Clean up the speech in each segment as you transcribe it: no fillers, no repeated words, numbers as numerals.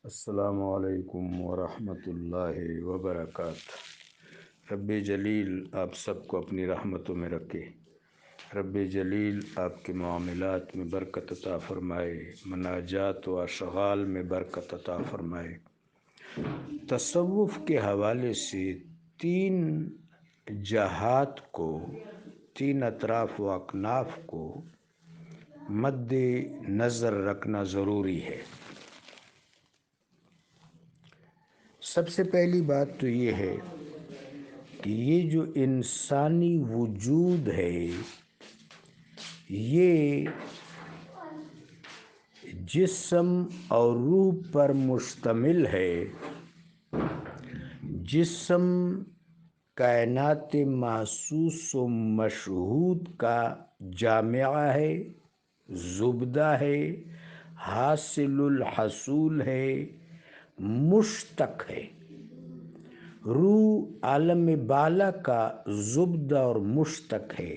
السلام علیکم ورحمۃ اللہ وبرکاتہ۔ رب جلیل آپ سب کو اپنی رحمتوں میں رکھے۔ رب جلیل آپ کے معاملات میں برکت عطا فرمائے، مناجات و اشغال میں برکت عطا فرمائے۔ تصوف کے حوالے سے تین جہات کو، تین اطراف و اکناف کو مد نظر رکھنا ضروری ہے۔ سب سے پہلی بات تو یہ ہے کہ یہ جو انسانی وجود ہے یہ جسم اور روح پر مشتمل ہے۔ جسم کائنات محسوس و مشہود کا جامعہ ہے، زبدہ ہے، حاصل الحصول ہے، مشتق ہے۔ روح عالم بالا کا زبدہ اور مشتق ہے۔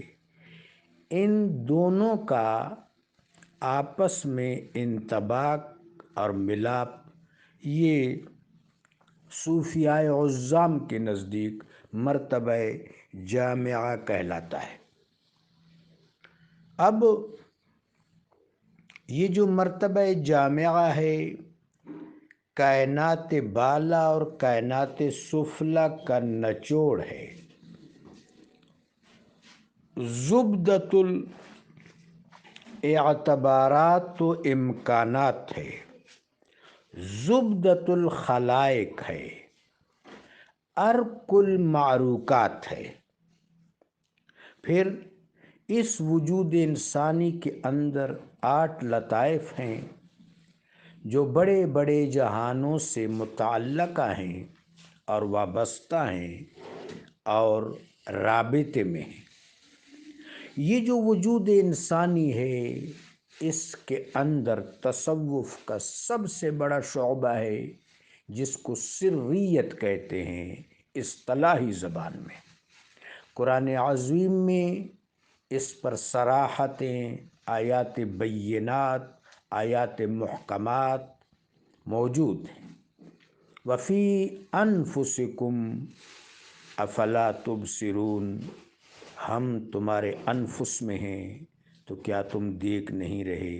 ان دونوں کا آپس میں انطباق اور ملاپ یہ صوفیاء عظام کے نزدیک مرتبہ جامعہ کہلاتا ہے۔ اب یہ جو مرتبہ جامعہ ہے کائنات بالا اور کائنات سفلا کا نچوڑ ہے۔ زبدۃ الاعتبارات و امکانات ہے، زبدۃ الخلائق ہے، ارک المعروکات ہے۔ پھر اس وجود انسانی کے اندر 8 لطائف ہیں جو بڑے بڑے جہانوں سے متعلقہ ہیں اور وابستہ ہیں اور رابطے میں ہیں۔ یہ جو وجود انسانی ہے اس کے اندر تصوف کا سب سے بڑا شعبہ ہے جس کو سریت کہتے ہیں اصطلاحی زبان میں۔ قرآن عظیم میں اس پر صراحتیں، آیات بینات، آیات محکمات موجود ہیں۔ وفی انفسکم افلا تبصرون، ہم تمہارے انفس میں ہیں تو کیا تم دیکھ نہیں رہے۔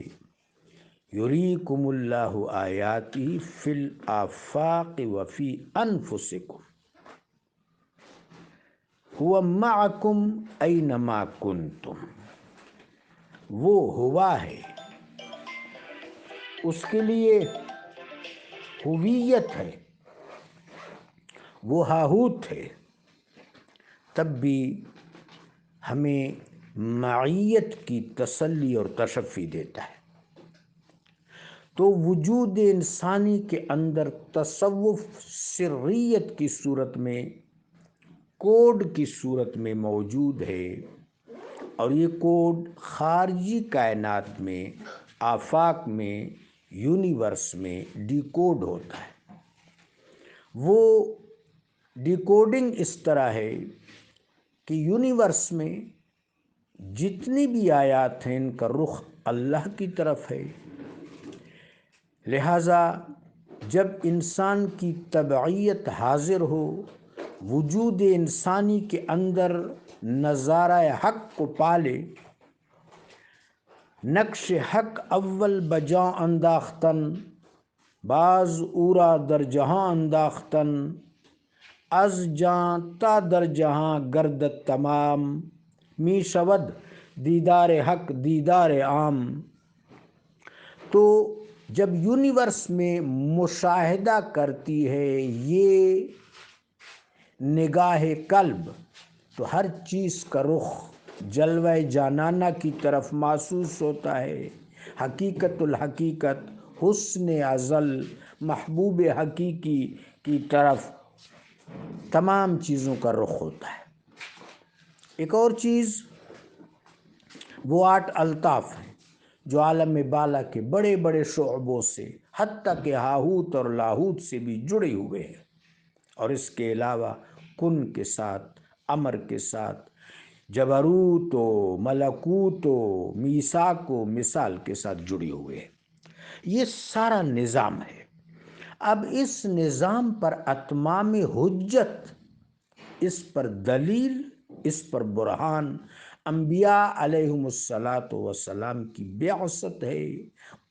یریکم اللہ آیاتہ فی الآفاق وفی انفسکم هو معکم اینما کنتم۔ وہ ہوا ہے، اس کے لیے ہویت ہے، وہ ہاہوت ہے، تب بھی ہمیں معیت کی تسلی اور تشفی دیتا ہے۔ تو وجود انسانی کے اندر تصوف سریت کی صورت میں، کوڈ کی صورت میں موجود ہے، اور یہ کوڈ خارجی کائنات میں، آفاق میں، یونیورس میں ڈیکوڈ ہوتا ہے۔ وہ ڈیکوڈنگ اس طرح ہے کہ یونیورس میں جتنی بھی آیات ہیں ان کا رخ اللہ کی طرف ہے۔ لہٰذا جب انسان کی طبعیت حاضر ہو، وجود انسانی کے اندر نظارہ حق کو پالے، نقش حق اول بجاں انداختن، باز اورا در جہاں انداختن، از جاں تا در جہاں گردد تمام، می شود دیدار حق دیدار عام۔ تو جب یونیورس میں مشاہدہ کرتی ہے یہ نگاہ قلب تو ہر چیز کا رخ جلوہ جانانہ کی طرف محسوس ہوتا ہے۔ حقیقت الحقیقت، حسن ازل، محبوب حقیقی کی طرف تمام چیزوں کا رخ ہوتا ہے۔ ایک اور چیز وہ 8 الطاف ہیں جو عالم بالا کے بڑے بڑے شعبوں سے حتیٰ کہ ہاہوت اور لاہوت سے بھی جڑے ہوئے ہیں، اور اس کے علاوہ کن کے ساتھ، امر کے ساتھ، جبروت و ملکوت و میثاق و مثال کے ساتھ جڑے ہوئے ہیں۔ یہ سارا نظام ہے۔ اب اس نظام پر اتمام حجت، اس پر دلیل، اس پر برہان انبیاء علیہم الصلاۃ والسلام کی بعثت ہے،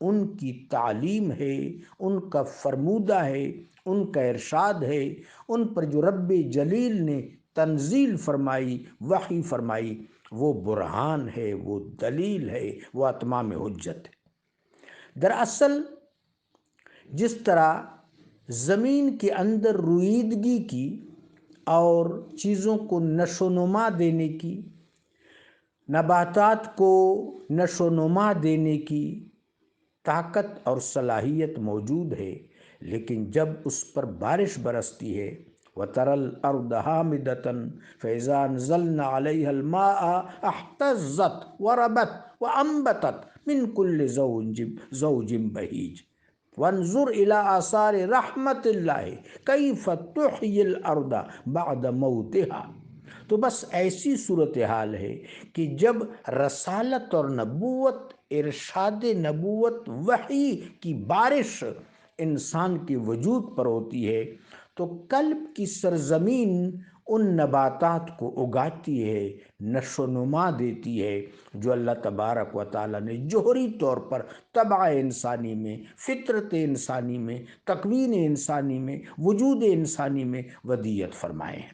ان کی تعلیم ہے، ان کا فرمودہ ہے، ان کا ارشاد ہے، ان پر جو رب جلیل نے تنزیل فرمائی، وحی فرمائی، وہ برہان ہے، وہ دلیل ہے، وہ اتمام حجت ہے۔ دراصل جس طرح زمین کے اندر رویدگی کی اور چیزوں کو نشو و نما دینے کی، نباتات کو نشو و نما دینے کی طاقت اور صلاحیت موجود ہے، لیکن جب اس پر بارش برستی ہے، وَتَرَى الْأَرْضَ هَامِدَةً فَإِذَا أَنزَلْنَا عَلَيْهَا الْمَاءَ اهْتَزَّتْ وَرَبَتْ وَأَنبَتَتْ مِنْ كُلِّ زَوْجٍ بَهِيجٍ وَانظُرْ إِلَىٰ آثَارِ رَحْمَتِ اللَّهِ كَيْفَ تُحْيِي الْأَرْضَ بَعْدَ مَوْتِهَا۔ تو بس ایسی صورتحال ہے کہ جب رسالت اور نبوت، ارشاد نبوت، وحی کی بارش انسان کے وجود پر ہوتی ہے تو قلب کی سرزمین ان نباتات کو اگاتی ہے، نشو و نما دیتی ہے، جو اللہ تبارک و تعالیٰ نے جوہری طور پر طبع انسانی میں، فطرت انسانی میں، تکوین انسانی میں، وجود انسانی میں ودیت فرمائے ہیں۔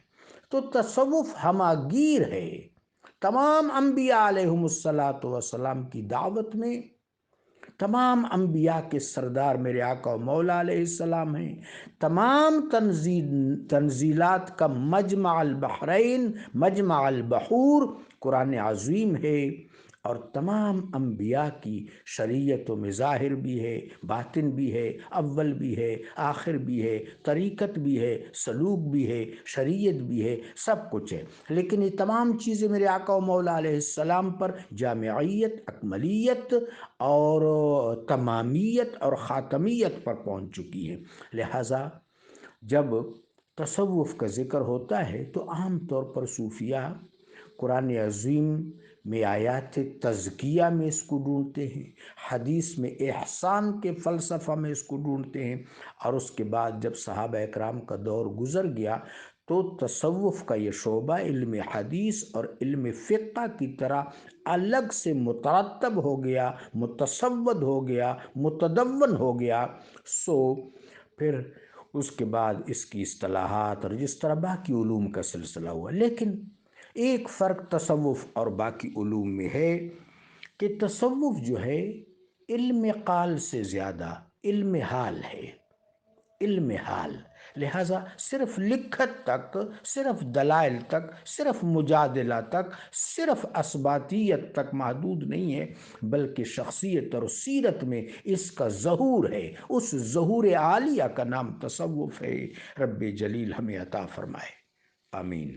تو تصوف ہماگیر ہے تمام انبیاء علیہم السلام کی دعوت میں۔ تمام انبیاء کے سردار میرے آقا و مولا علیہ السلام ہیں۔ تمام تنزیلات کا مجمع البحرین، مجمع البحور قرآن عظیم ہے، اور تمام انبیاء کی شریعت و مظاہر بھی ہے، باطن بھی ہے، اول بھی ہے، آخر بھی ہے، طریقت بھی ہے، سلوک بھی ہے، شریعت بھی ہے، سب کچھ ہے، لیکن یہ تمام چیزیں میرے آقا و مولا علیہ السلام پر جامعیت، اکملیت اور تمامیت اور خاتمیت پر پہنچ چکی ہے۔ لہٰذا جب تصوف کا ذکر ہوتا ہے تو عام طور پر صوفیہ قرآن عظیم میں آیات تزکیہ میں اس کو ڈھونڈتے ہیں، حدیث میں احسان کے فلسفہ میں اس کو ڈھونڈتے ہیں، اور اس کے بعد جب صحابہ اکرام کا دور گزر گیا تو تصوف کا یہ شعبہ علم حدیث اور علم فقہ کی طرح الگ سے مترتب ہو گیا، متصود ہو گیا، متدون ہو گیا۔ پھر اس کے بعد اس کی اصطلاحات اور جس طرح باقی علوم کا سلسلہ ہوا، لیکن ایک فرق تصوف اور باقی علوم میں ہے کہ تصوف جو ہے علم قال سے زیادہ علم حال ہے، علم حال۔ لہٰذا صرف لکھت تک، صرف دلائل تک، صرف مجادلہ تک، صرف اثباتیت تک محدود نہیں ہے، بلکہ شخصیت اور سیرت میں اس کا ظہور ہے۔ اس ظہور عالیہ کا نام تصوف ہے۔ رب جلیل ہمیں عطا فرمائے، آمین۔